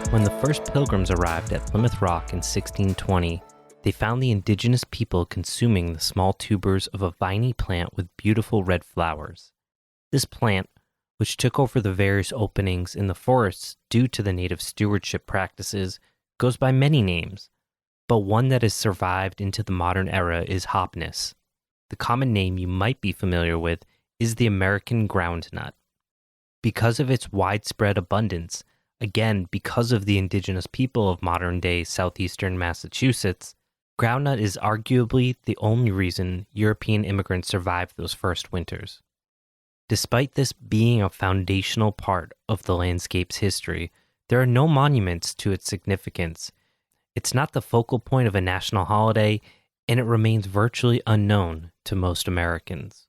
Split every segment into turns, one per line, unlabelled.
When the first pilgrims arrived at Plymouth Rock in 1620, they found the indigenous people consuming the small tubers of a viney plant with beautiful red flowers. This plant, which took over the various openings in the forests due to the native stewardship practices, goes by many names, but one that has survived into the modern era is hopniss. The common name you might be familiar with is the American Groundnut. Because of its widespread abundance, again, because of the indigenous people of modern-day southeastern Massachusetts, groundnut is arguably the only reason European immigrants survived those first winters. Despite this being a foundational part of the landscape's history, there are no monuments to its significance. It's not the focal point of a national holiday, and it remains virtually unknown to most Americans.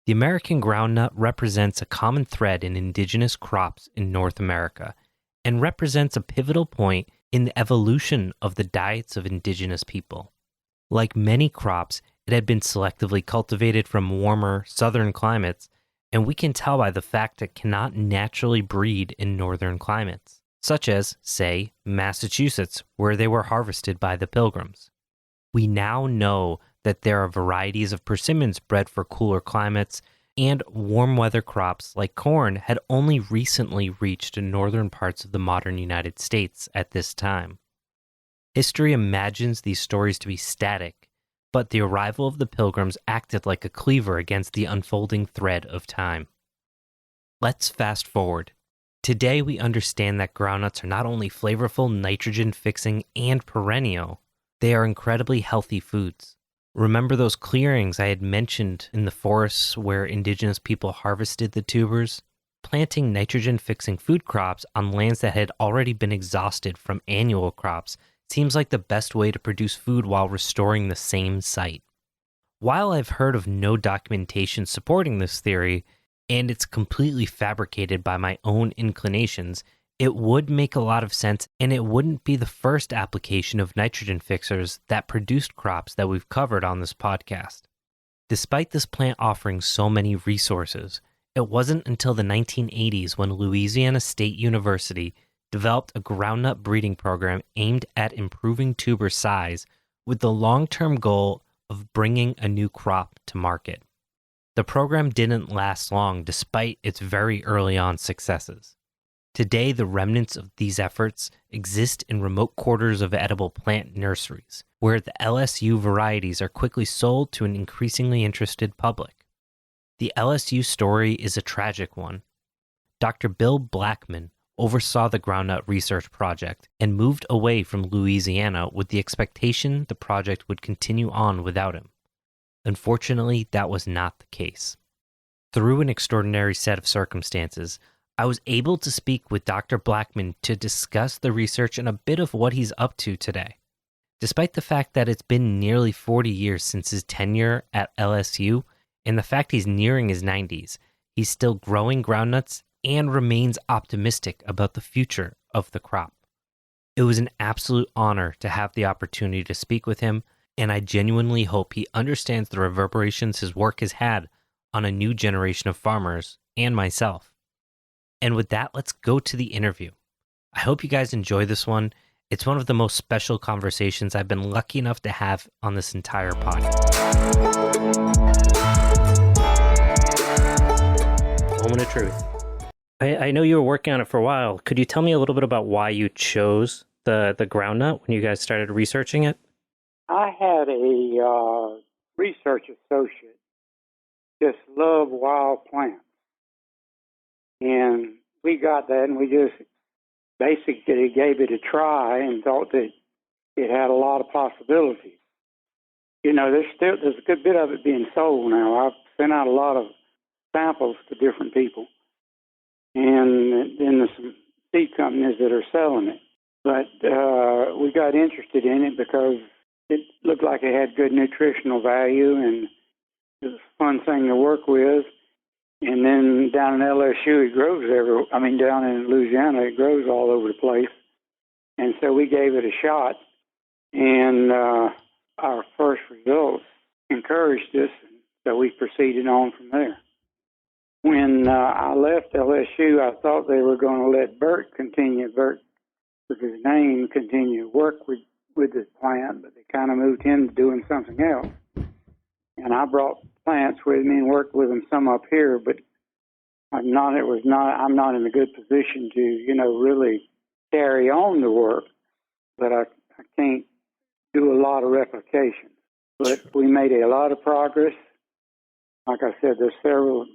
The American groundnut represents a common thread in indigenous crops in North America and represents a pivotal point in the evolution of the diets of indigenous people. Like many crops, it had been selectively cultivated from warmer southern climates, and we can tell by the fact it cannot naturally breed in northern climates, such as, say, Massachusetts, where they were harvested by the Pilgrims. We now know that there are varieties of persimmons bred for cooler climates, and warm weather crops like corn had only recently reached northern parts of the modern United States at this time. History imagines these stories to be static, but the arrival of the Pilgrims acted like a cleaver against the unfolding thread of time. Let's fast forward. Today we understand that groundnuts are not only flavorful, nitrogen-fixing, and perennial, they are incredibly healthy foods. Remember those clearings I had mentioned in the forests where indigenous people harvested the tubers? Planting nitrogen-fixing food crops on lands that had already been exhausted from annual crops seems like the best way to produce food while restoring the same site. While I've heard of no documentation supporting this theory, and it's completely fabricated by my own inclinations, it would make a lot of sense, and it wouldn't be the first application of nitrogen fixers that produced crops that we've covered on this podcast. Despite this plant offering so many resources, it wasn't until the 1980s when Louisiana State University developed a groundnut breeding program aimed at improving tuber size with the long-term goal of bringing a new crop to market. The program didn't last long despite its very early on successes. Today, the remnants of these efforts exist in remote quarters of edible plant nurseries, where the LSU varieties are quickly sold to an increasingly interested public. The LSU story is a tragic one. Dr. Bill Blackman oversaw the groundnut research project and moved away from Louisiana with the expectation the project would continue on without him. Unfortunately, that was not the case. Through an extraordinary set of circumstances, I was able to speak with Dr. Blackman to discuss the research and a bit of what he's up to today. Despite the fact that it's been nearly 40 years since his tenure at LSU, and the fact he's nearing his 90s, he's still growing groundnuts and remains optimistic about the future of the crop. It was an absolute honor to have the opportunity to speak with him, and I genuinely hope he understands the reverberations his work has had on a new generation of farmers and myself. And with that, let's go to the interview. I hope you guys enjoy this one. It's one of the most special conversations I've been lucky enough to have on this entire podcast. Moment of truth. I know you were working on it for a while. Could you tell me a little bit about why you chose the groundnut when you guys started researching it?
I had a research associate just love wild plants. And we got that, and we just basically gave it a try and thought that it had a lot of possibilities. You know, there's a good bit of it being sold now. I've sent out a lot of samples to different people, and then there's some seed companies that are selling it. But we got interested in it because it looked like it had good nutritional value, and it was a fun thing to work with. And then down in LSU, it grows down in Louisiana, it grows all over the place. And so we gave it a shot, and our first results encouraged us, so we proceeded on from there. When I left LSU, I thought they were going to let Bert continue. Bert with his name, continue to work with the plant, but they kind of moved him to doing something else. And I brought plants with me and worked with them some up here, but I'm not in a good position to, really carry on the work, but I can't do a lot of replication. But we made a lot of progress. Like I said, there's several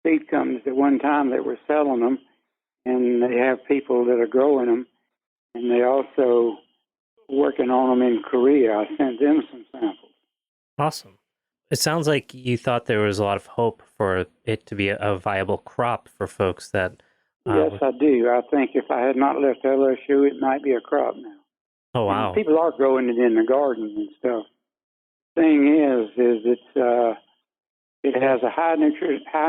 seed companies at one time that were selling them, and they have people that are growing them, and they also working on them in Korea. I sent them some samples.
Awesome. It sounds like you thought there was a lot of hope for it to be a viable crop for folks that...
Yes, I do. I think if I had not left LSU, it might be a crop now.
Oh, wow.
And people are growing it in the gardens and stuff. Thing is it has a high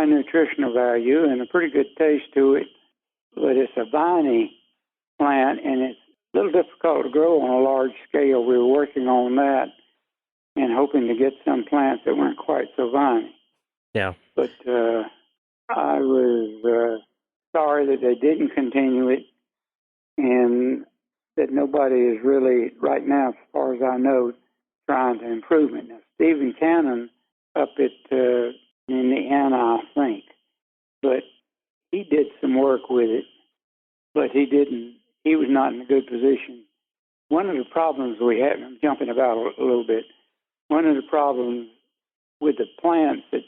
nutritional value and a pretty good taste to it, but it's a viney plant, and it's a little difficult to grow on a large scale. We were working on that and hoping to get some plants that weren't quite so viney.
Yeah.
But I was sorry that they didn't continue it, and that nobody is really, right now, as far as I know, trying to improve it. Now, Stephen Cannon up at Indiana, I think, but he did some work with it, but he was not in a good position. One of the problems we had, I'm jumping about a little bit, one of the problems with the plants that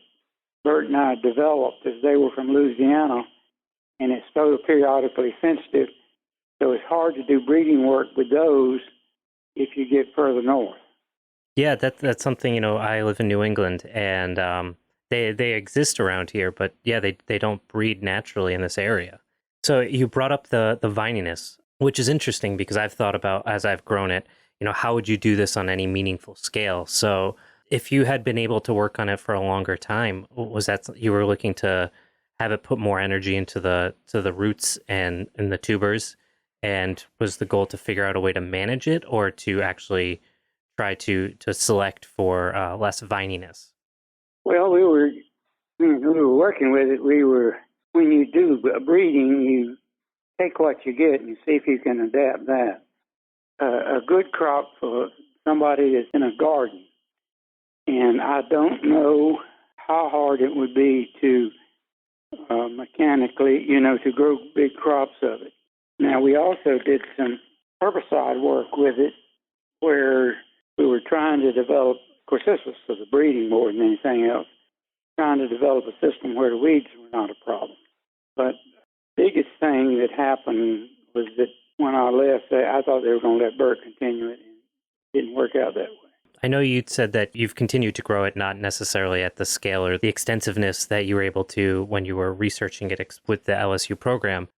Bert and I developed is they were from Louisiana, and it's photoperiodically sensitive, so it's hard to do breeding work with those if you get further north.
Yeah, that's something, I live in New England, and they exist around here, but yeah, they don't breed naturally in this area. So you brought up the vininess, which is interesting because I've thought about, as I've grown it, how would you do this on any meaningful scale? So if you had been able to work on it for a longer time, was that you were looking to have it put more energy into the roots and the tubers, and was the goal to figure out a way to manage it, or to actually try to select for less vininess?
Well, we were working with it. When you do breeding, you take what you get and see if you can adapt that. A good crop for somebody that's in a garden, and I don't know how hard it would be to mechanically, to grow big crops of it. Now, we also did some herbicide work with it where we were trying to develop, of course, this was for the breeding more than anything else, trying to develop a system where the weeds were not a problem. But the biggest thing that happened was that when I left, I thought they were going to let Bert continue it, and it didn't work out that way.
I know you'd said that you've continued to grow it, not necessarily at the scale or the extensiveness that you were able to when you were researching it with the LSU program.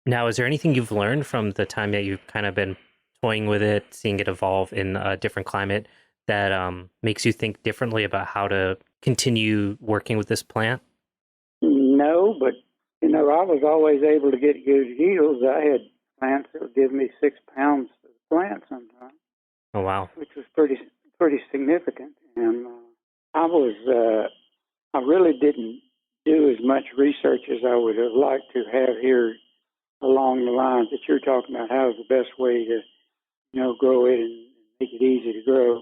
Now, is there anything you've learned from the time that you've kind of been toying with it, seeing it evolve in a different climate, that makes you think differently about how to continue working with this plant?
No, but, I was always able to get good yields. I had plants that would give me 6 pounds for the plant sometimes.
Oh, wow.
Which was pretty significant. And I really didn't do as much research as I would have liked to have here along the lines that you're talking about. How's the best way to, grow it and make it easy to grow?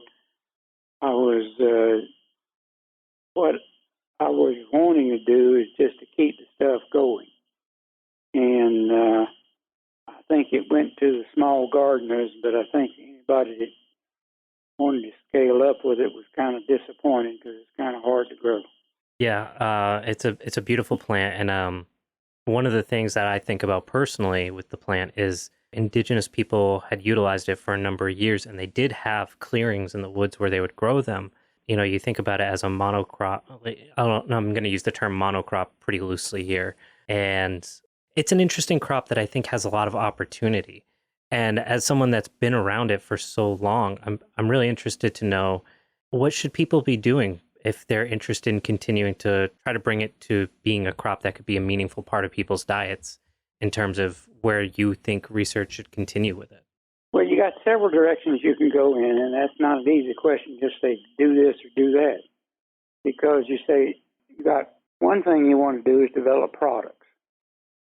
What I was wanting to do is just to keep the stuff going. And I think it went to the small gardeners, but I think anybody that wanted to scale up with it was kind of disappointed because it's kind of hard to grow.
Yeah, it's a beautiful plant, and one of the things that I think about personally with the plant is indigenous people had utilized it for a number of years, and they did have clearings in the woods where they would grow them. You think about it as a monocrop. I'm going to use the term monocrop pretty loosely here, and it's an interesting crop that I think has a lot of opportunity. And as someone that's been around it for so long, I'm really interested to know, what should people be doing if they're interested in continuing to try to bring it to being a crop that could be a meaningful part of people's diets, in terms of where you think research should continue with it?
Well, you got several directions you can go in, and that's not an easy question. Just say, do this or do that. Because you say, you got one thing you want to do is develop products.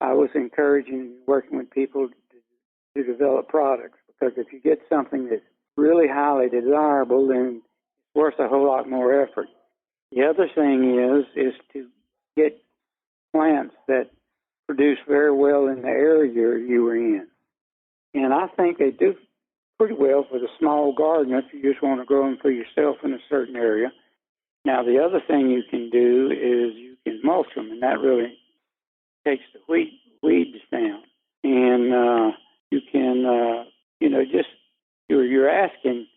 I was encouraging working with people to develop products, because if you get something that's really highly desirable, then it's worth a whole lot more effort. The other thing is to get plants that produce very well in the area you were in. And I think they do pretty well for the small garden if you just want to grow them for yourself in a certain area. Now, the other thing you can do is you can mulch them, and that really takes the weeds down. And you can, just, you're asking,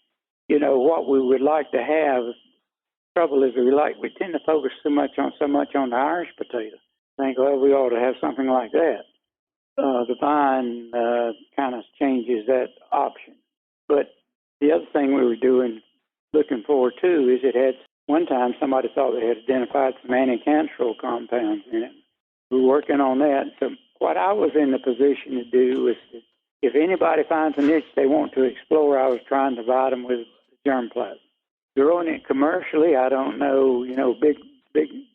what we would like to have. The trouble is we tend to focus so much on the Irish potato. I think, well, we ought to have something like that. The vine kind of changes that option. But the other thing we were looking forward to, is it had, one time somebody thought they had identified some anti-cancerous compounds in it. We were working on that. So what I was in the position to do was, if anybody finds a niche they want to explore, I was trying to provide them with germplasm. Growing it commercially, I don't know, big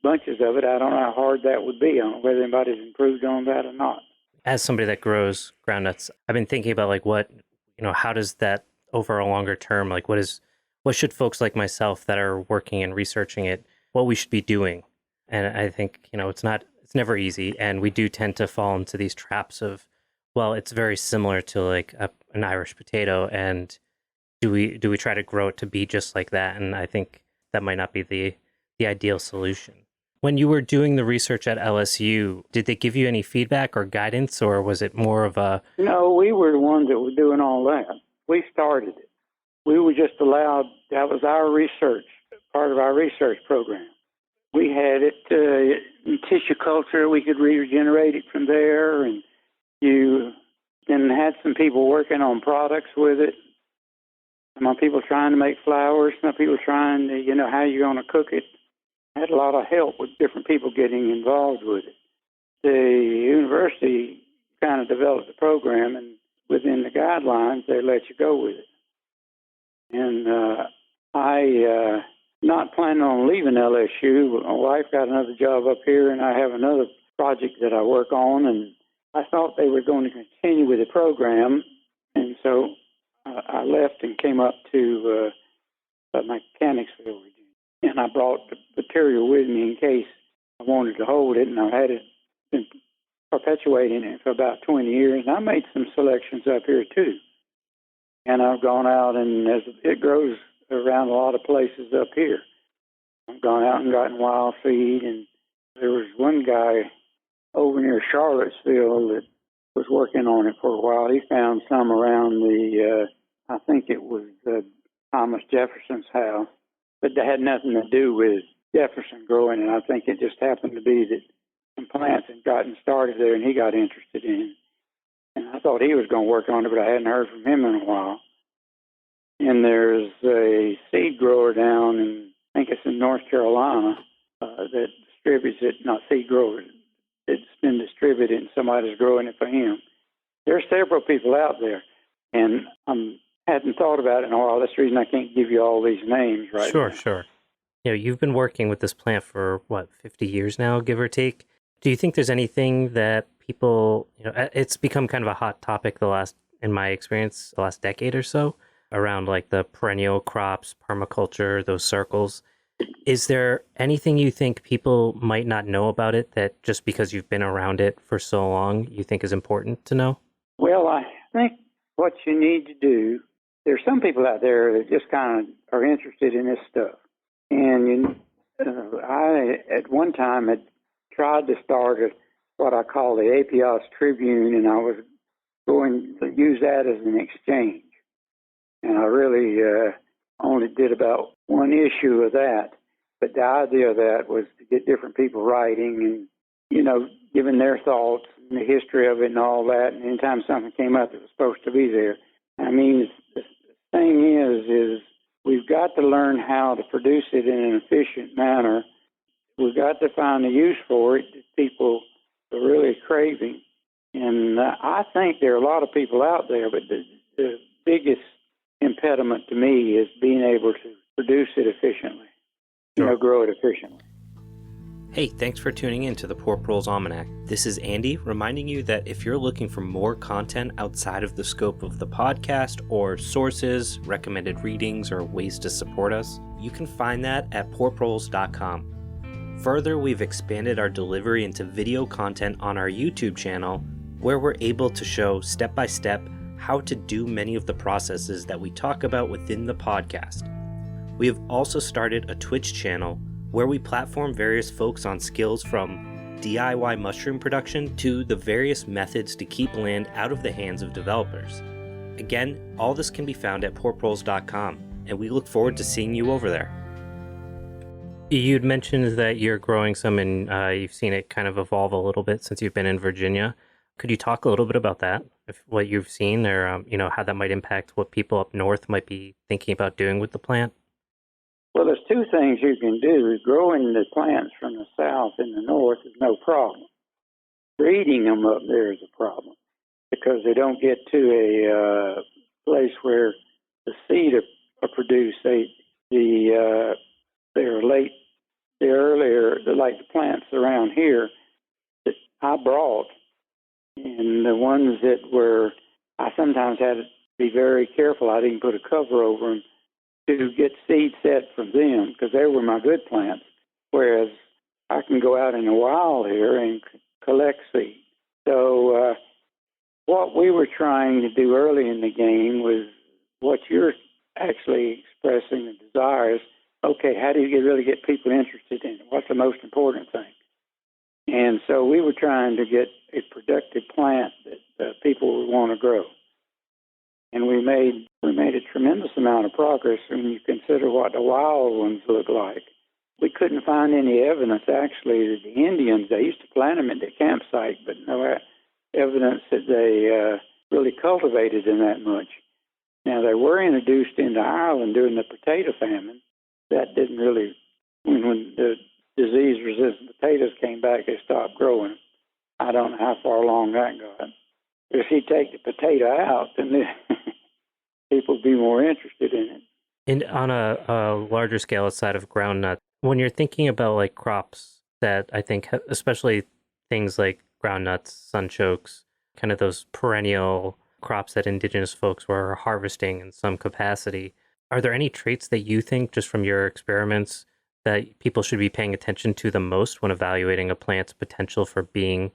bunches of it, I don't know how hard that would be. I don't know whether anybody's improved on that or not.
As somebody that grows groundnuts, I've been thinking about how does that over a longer term, what should folks like myself that are working and researching it, what we should be doing. And I think, it's never easy. And we do tend to fall into these traps of, well, it's very similar to an Irish potato. And do we try to grow it to be just like that? And I think that might not be the ideal solution. When you were doing the research at LSU, did they give you any feedback or guidance, or was it more of a...
No, we were the ones that were doing all that. We started it. We were just allowed, that was our research, part of our research program. We had it in tissue culture. We could regenerate it from there, and you then had some people working on products with it. Some people trying to make flowers, some people trying to, how you're going to cook it. I had a lot of help with different people getting involved with it. The university kind of developed the program, and within the guidelines, they let you go with it. And I not planning on leaving LSU. My wife got another job up here, and I have another project that I work on, and I thought they were going to continue with the program, and so I left and came up to Mechanicsville, Virginia. And I brought the material with me in case I wanted to hold it, and I've had it, been perpetuating it for about 20 years. And I made some selections up here, too. And I've gone out, and as it grows around a lot of places up here, I've gone out and gotten wild seed. And there was one guy over near Charlottesville that was working on it for a while. He found some around I think it was Thomas Jefferson's house. But that had nothing to do with Jefferson growing, and I think it just happened to be that some plants had gotten started there, and he got interested in it. And I thought he was going to work on it, but I hadn't heard from him in a while. And there's a seed grower down in, I think it's in North Carolina, that distributes it, not seed grower. It's been distributed, and somebody's growing it for him. There are several people out there, and hadn't thought about it in a while. That's the reason I can't give you all these names right now.
Sure. You've been working with this plant for, 50 years now, give or take. Do you think there's anything that people, it's become kind of a hot topic in my experience, the last decade or so, around the perennial crops, permaculture, those circles. Is there anything you think people might not know about it that just because you've been around it for so long, you think is important to know?
Well, I think what you need to do, there's some people out there that just kind of are interested in this stuff. And I, at one time, had tried to start what I call the Apios Tribune, and I was going to use that as an exchange. And I really only did about one issue of that. But the idea of that was to get different people writing and, giving their thoughts and the history of it and all that. And anytime something came up that was supposed to be there. I mean, the thing is we've got to learn how to produce it in an efficient manner. We've got to find a use for it that people are really craving. And I think there are a lot of people out there, but the biggest impediment to me is being able to produce it efficiently, grow it efficiently.
Hey, thanks for tuning in to the Poor Proles Almanac. This is Andy, reminding you that if you're looking for more content outside of the scope of the podcast or sources, recommended readings, or ways to support us, you can find that at poorproles.com. Further, we've expanded our delivery into video content on our YouTube channel, where we're able to show step-by-step how to do many of the processes that we talk about within the podcast. We have also started a Twitch channel where we platform various folks on skills from DIY mushroom production to the various methods to keep land out of the hands of developers. Again, all this can be found at poorproles.com, and we look forward to seeing you over there. You'd mentioned that you're growing some and you've seen it kind of evolve a little bit since you've been in Virginia. Could you talk a little bit about that, what you've seen, or how that might impact what people up north might be thinking about doing with the plant?
Well, there's two things you can do. Growing the plants from the south and the north is no problem. Breeding them up there is a problem because they don't get to a place where the seed are produced. They're earlier, like the plants around here that I brought, and the ones that I sometimes had to be very careful. I didn't put a cover over them to get seed set from them because they were my good plants, whereas I can go out in the wild here and collect seed. So what we were trying to do early in the game was what you're actually expressing the desire is, okay, how do you really get people interested in it? What's the most important thing? And so we were trying to get a productive plant that people would want to grow. And we made a tremendous amount of progress when you consider what the wild ones look like. We couldn't find any evidence, actually, that the Indians, they used to plant them at their campsite, but no evidence that they really cultivated them that much. Now, they were introduced into Ireland during the potato famine. That didn't really, when the disease-resistant potatoes came back, they stopped growing. I don't know how far along that got. If you take the potato out, then people would be more interested in it.
And on a larger scale outside of groundnut, when you're thinking about like crops that I think, especially things like groundnuts, sunchokes, kind of those perennial crops that indigenous folks were harvesting in some capacity, are there any traits that you think, just from your experiments, that people should be paying attention to the most when evaluating a plant's potential for being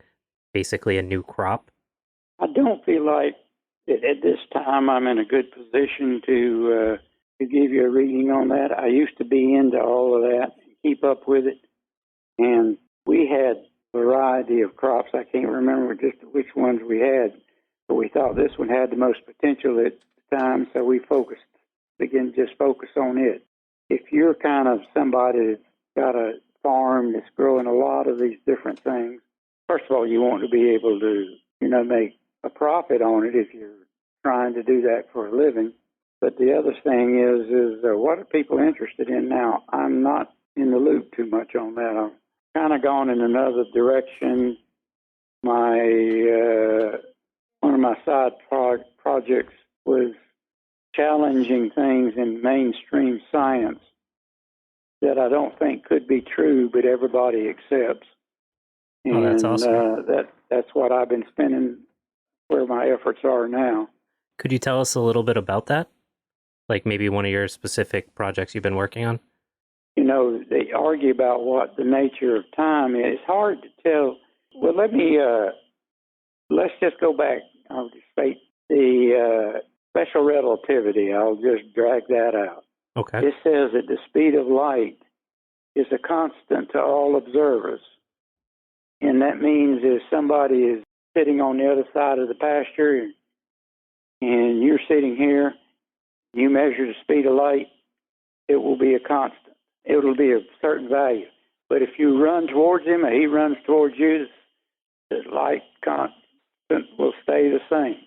basically a new crop?
I don't feel like that at this time I'm in a good position to give you a reading on that. I used to be into all of that and keep up with it. And we had a variety of crops. I can't remember just which ones we had, but we thought this one had the most potential at the time, so we began to just focus on it. If you're kind of somebody that's got a farm that's growing a lot of these different things, first of all, you want to be able to, make a profit on it if you're trying to do that for a living. But the other thing is what are people interested in now? I'm not in the loop too much on that. I've kind of gone in another direction. One of my side projects was challenging things in mainstream science that I don't think could be true, but everybody accepts.
Oh, that's awesome.
That's what I've been spending where my efforts are now.
Could you tell us a little bit about that? Like maybe one of your specific projects you've been working on?
They argue about what the nature of time is. It's hard to tell. Well, let's just go back. I'll just state the special relativity. I'll just drag that out.
Okay.
It says that the speed of light is a constant to all observers. And that means if somebody is sitting on the other side of the pasture and you're sitting here, you measure the speed of light, it will be a constant. It will be a certain value. But if you run towards him or he runs towards you, the light constant will stay the same.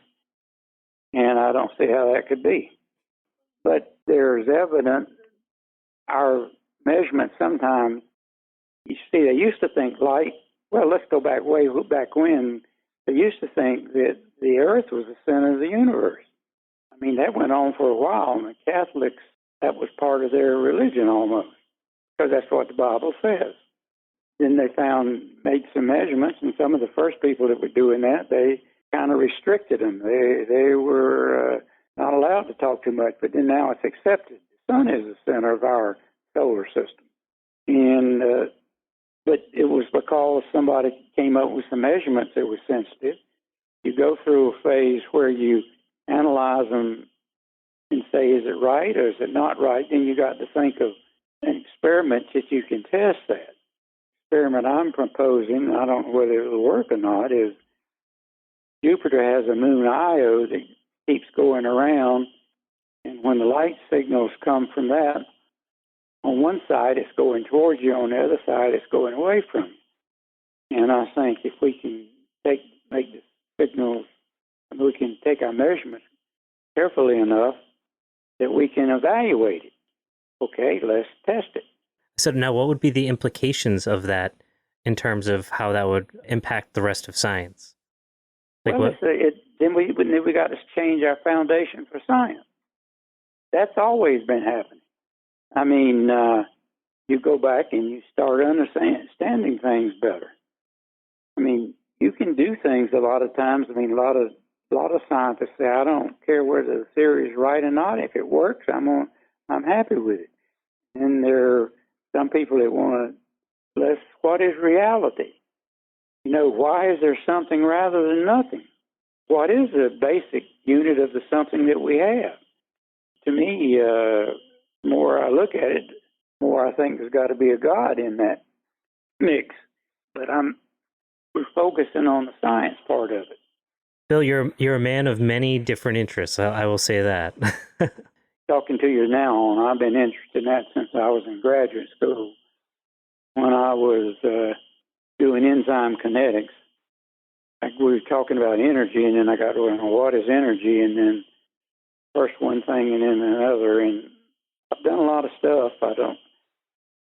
And I don't see how that could be. But there's evidence, our measurements sometimes, you see, they used to think light, well, let's go back way back when, they used to think that the earth was the center of the universe. I mean, that went on for a while, and the Catholics, that was part of their religion almost, because that's what the Bible says. then they made some measurements, and some of the first people that were doing that, they kind of restricted them. They were not allowed to talk too much, but then now it's accepted. The sun is the center of our solar system. And but it was because somebody came up with some measurements that were sensitive. You go through a phase where you analyze them and say, is it right or is it not right? Then you got to think of an experiment that you can test that. Experiment I'm proposing, I don't know whether it'll work or not, is Jupiter has a moon Io that keeps going around, and when the light signals come from that, on one side it's going towards you, on the other side it's going away from you. And I think if we can make the signals, we can take our measurements carefully enough that we can evaluate it. Okay, let's test it.
So now what would be the implications of that in terms of how that would impact the rest of science? Like
well,
what?
Then we got to change our foundation for science. That's always been happening. I mean, you go back and you start understanding things better. I mean, you can do things a lot of times. I mean, a lot of scientists say, I don't care whether the theory is right or not. If it works, I'm happy with it. And there are some people that want to, what is reality? You know, why is there something rather than nothing? What is the basic unit of the something that we have? To me, more I look at it, more I think there's got to be a God in that mix. But we're focusing on the science part of it.
Bill, you're a man of many different interests. I will say that.
Talking to you now on, I've been interested in that since I was in graduate school. When I was doing enzyme kinetics, we were talking about energy, and then I got to know what is energy, and then first one thing and then another. And I've done a lot of stuff.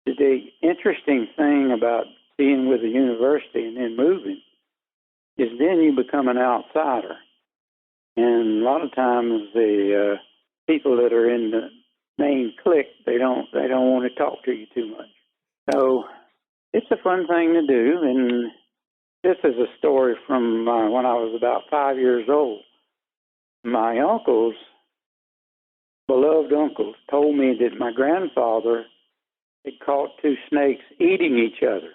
The interesting thing about being with a university and then moving is then you become an outsider. And a lot of times the people that are in the main clique, they don't want to talk to you too much. So it's a fun thing to do. And this is a story from when I was about 5 years old. My uncles, beloved uncles, told me that my grandfather had caught two snakes eating each other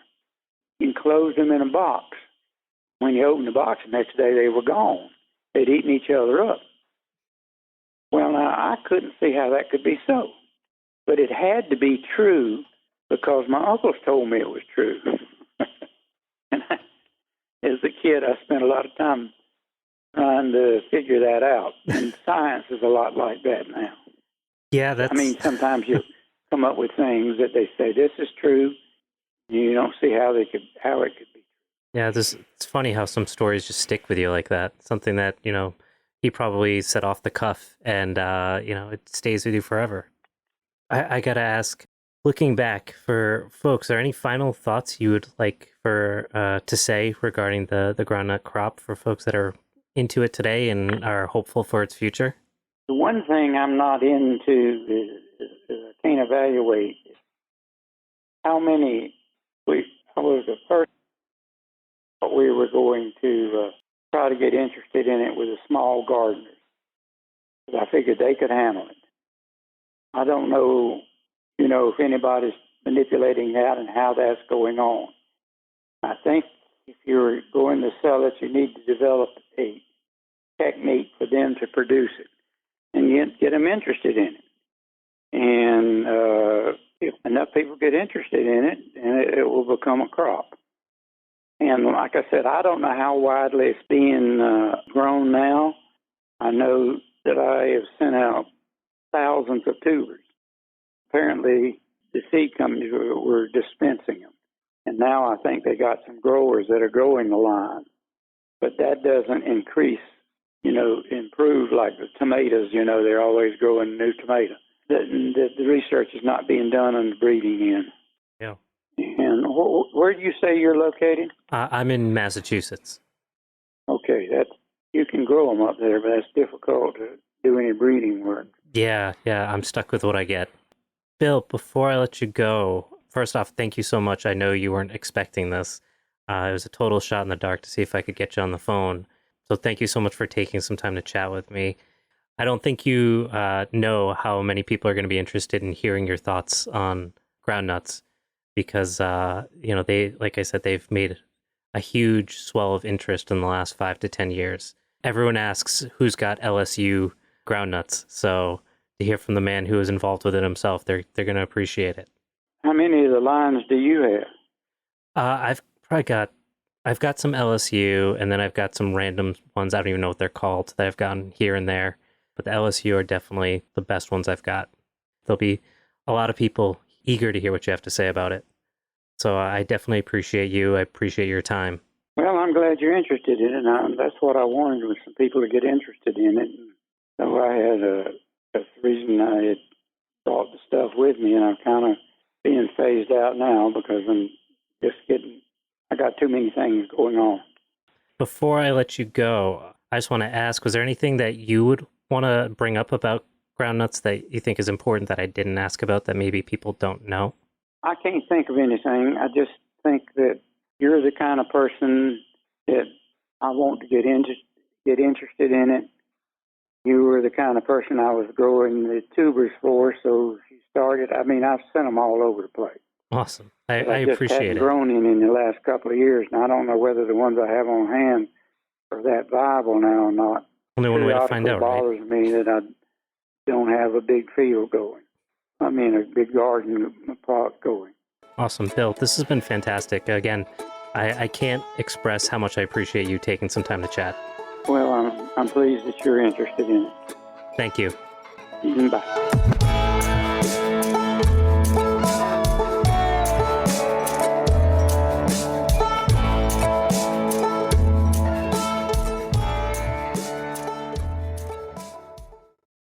and closed them in a box. When you opened the box the next day, they were gone. They'd eaten each other up. Well, now, I couldn't see how that could be so. But it had to be true because my uncles told me it was true. And as a kid, I spent a lot of time trying to figure that out. And science is a lot like that now.
Yeah, that's...
I mean, sometimes you come up with things that they say, this is true. You don't see how it could be.
Yeah, it's funny how some stories just stick with you like that. Something that, he probably said off the cuff and, it stays with you forever. I got to ask, looking back for folks, are there any final thoughts you would like to say regarding the groundnut crop for folks that are into it today and are hopeful for its future?
The one thing I'm not into is I can't evaluate how many. I was the first. We were going to try to get interested in it with the small gardeners. I figured they could handle it. I don't know, if anybody's manipulating that and how that's going on. I think if you're going to sell it, you need to develop a technique for them to produce it and get them interested in it. And if enough people get interested in it, then it will become a crop. And like I said, I don't know how widely it's being grown now. I know that I have sent out thousands of tubers. Apparently, the seed companies were dispensing them. And now I think they got some growers that are growing the line. But that doesn't improve like the tomatoes. They're always growing new tomatoes. The research is not being done on the breeding end.
Yeah.
And where do you say you're located?
I'm in Massachusetts.
Okay, you can grow them up there, but that's difficult to do any breeding work.
Yeah, I'm stuck with what I get. Bill, before I let you go, first off, thank you so much. I know you weren't expecting this. It was a total shot in the dark to see if I could get you on the phone. So thank you so much for taking some time to chat with me. I don't think you know how many people are going to be interested in hearing your thoughts on groundnuts because, they, like I said, they've made a huge swell of interest in the last 5 to 10 years. Everyone asks who's got LSU groundnuts. So to hear from the man who is involved with it himself, they're going to appreciate it.
How many of the lines do you have?
I've got some LSU, and then I've got some random ones. I don't even know what they're called that I've gotten here and there. But the LSU are definitely the best ones I've got. There'll be a lot of people eager to hear what you have to say about it. So I definitely appreciate you. I appreciate your time.
Well, I'm glad you're interested in it. That's what I wanted, was some people to get interested in it. So I had that's the reason I had brought the stuff with me, and I'm kind of being phased out now because I got too many things going on.
Before I let you go, I just want to ask, was there anything that you would want to bring up about groundnuts that you think is important that I didn't ask about that maybe people don't know?
I can't think of anything. I just think that you're the kind of person that I want to get interested in it. You were the kind of person I was growing the tubers for, so she started. I mean, I've sent them all over the place.
Awesome. I
just
appreciate
haven't
it.
grown in the last couple of years, and I don't know whether the ones I have on hand are that viable now or not.
Only one way to find out, right?
It bothers me that I don't have a big field going. I mean, a big garden plot going.
Awesome, Bill. This has been fantastic. Again, I can't express how much I appreciate you taking some time to chat.
Well, I'm pleased that you're interested in it.
Thank you.
Bye.